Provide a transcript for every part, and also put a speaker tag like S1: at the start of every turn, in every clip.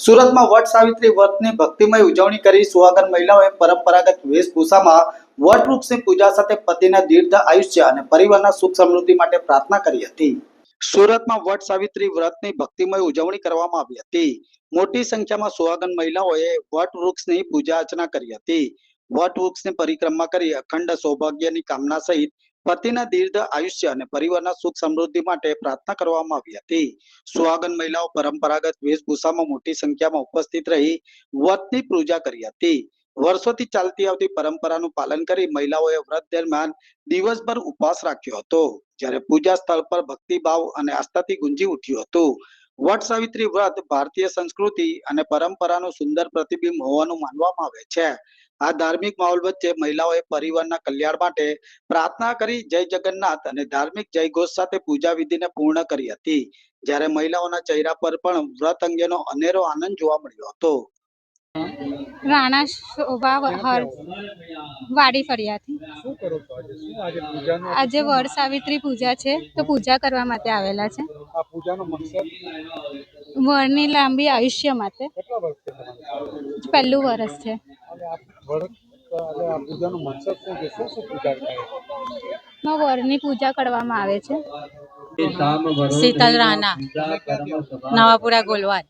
S1: સુરતમાં વટ સાવિત્રી વ્રતની ભક્તિમય ઉજવણી કરી સુહાગન મહિલાઓએ પરંપરાગત વેશભૂષામાં વટ વૃક્ષની પૂજા સાથે પતિના દીર્ઘ આયુષ્ય અને પરિવારના સુખ સમૃદ્ધિ માટે પ્રાર્થના કરી હતી। સુરતમાં વટ સાવિત્રી વ્રતની ભક્તિમય ઉજવણી કરવામાં આવી હતી। મોટી સંખ્યામાં સુહાગન મહિલાઓએ વટ વૃક્ષની પૂજા અર્ચના કરી હતી। વટ વૃક્ષની પરિક્રમા કરી અખંડ સૌભાગ્યની કામના સહિત પતિના દીર્ઘ આયુષ્ય અને પરિવારના સુખ સમૃદ્ધિ માટે પ્રાર્થના કરવામાં આવી હતી। સુહાગન મહિલાઓ પરંપરાગત વેશભૂષામાં મોટી સંખ્યામાં ઉપસ્થિત રહી વ્રતની પૂજા કરી હતી। વર્ષોથી ચાલતી આવતી પરંપરાનું પાલન કરી મહિલાઓએ વ્રત દરમિયાન દિવસભર ઉપવાસ રાખ્યો હતો, જ્યારે પૂજા સ્થળ પર ભક્તિભાવ અને આસ્થાથી ગુંજી ઉઠ્યું હતું। વટ સાવિત્રી વ્રત ભારતીય સંસ્કૃતિ અને પરંપરાનું સુંદર પ્રતિબિંબ હોવાનું માનવામાં આવે છે। આ ધાર્મિક માહોલ વચ્ચે મહિલાઓએ પરિવારના કલ્યાણ માટે પ્રાર્થના કરી જય જગન્નાથ અને ધાર્મિક જયઘોષ સાથે પૂજા વિધિને પૂર્ણ કરી હતી, જ્યારે મહિલાઓના ચહેરા પર પણ વ્રત અંગેનો અનેરો આનંદ જોવા મળ્યો હતો।
S2: રાણા શોભા વાડી ફળિયાથી
S3: શું કરો છો આજે? શું આજે પૂજાનો
S2: આજે વડ સાવિત્રી પૂજા છે, તો પૂજા કરવા માટે આવેલા છે।
S3: આ પૂજાનો મકસદ
S2: વડની લાંબી આયુષ્ય માટે
S3: કેટલા વર્ષથી તમારે
S2: પહેલું વર્ષ છે।
S3: અને આ આજે આ પૂજાનો મકસદ શું છે? શું શું પૂજા થાય?
S2: વડની પૂજા કરવામાં આવે છે।
S4: શીતલ રાણા, નવાપુરા ગોલવાડ।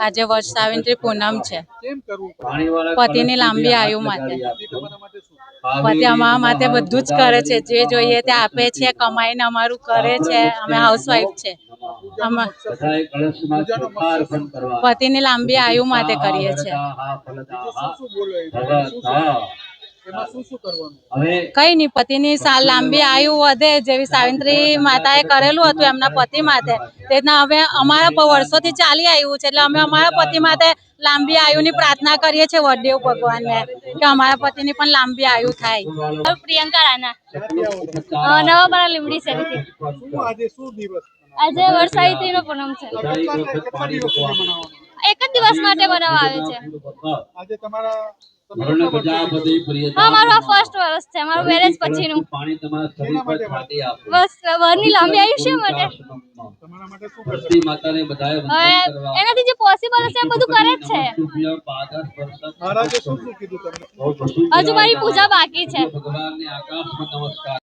S4: આજે વડ સાવિત્રી પૂનમ છે,
S3: કેમ કરવું પડે?
S4: પતિની લાંબી આયુ માટે।
S3: તમારા માટે શું?
S4: પતિ અમારા માટે બધું જ કરે છે, જે જોઈએ તે આપે છે, કમાઈને અમારું કરે છે। અમે હાઉસવાઈફ છે।
S3: પૂજાનો મકસદ શું?
S4: પતિની લાંબી આયુ માટે કરીએ છીએ।
S3: બીજું શું શું બોલો એમાં શું શું કરવાનું?
S4: કઈ નહીં, પતિની લાંબી આયુ વધે, જેવી સાવિત્રી માતાએ કરેલું હતું એમના પતિ માટે, તે રીતના હવે અમારા વર્ષોથી ચાલી આવ્યું છે, એટલે અમે અમારા પતિ માટે લાંબી આયુની પ્રાર્થના કરીએ છીએ વડદેવ ભગવાનને, કે અમારા પતિની પણ લાંબી આયુ થાય।
S2: પ્રિયંકા રાણા,
S3: ક્યાંથી આવો છો?
S2: નવાપરા લીમડી શેરીથી।
S3: શું આજે શું દિવસ
S2: આજે વડ સાવિત્રીનો પૂનમ છે,
S3: કેટલા દિવસ સુધી મનાવવાનો?
S2: એક જ દિવસ માટે બનાવવા આવે છે।
S3: આજે તમારા
S2: હા, મારું આ ફર્સ્ટ વર્ષ છે, મારું મેરેજ પછીનું। બસ વરની લાંબી આયુષ્ય માટે।
S3: તમારા માટે શું કરશે?
S2: હવે એનાથી જે પોસિબલ હશે એ બધું કરે જ છે।
S3: મહારાજે શું શું કીધું તમને?
S2: હજુ મારી પૂજા બાકી છે।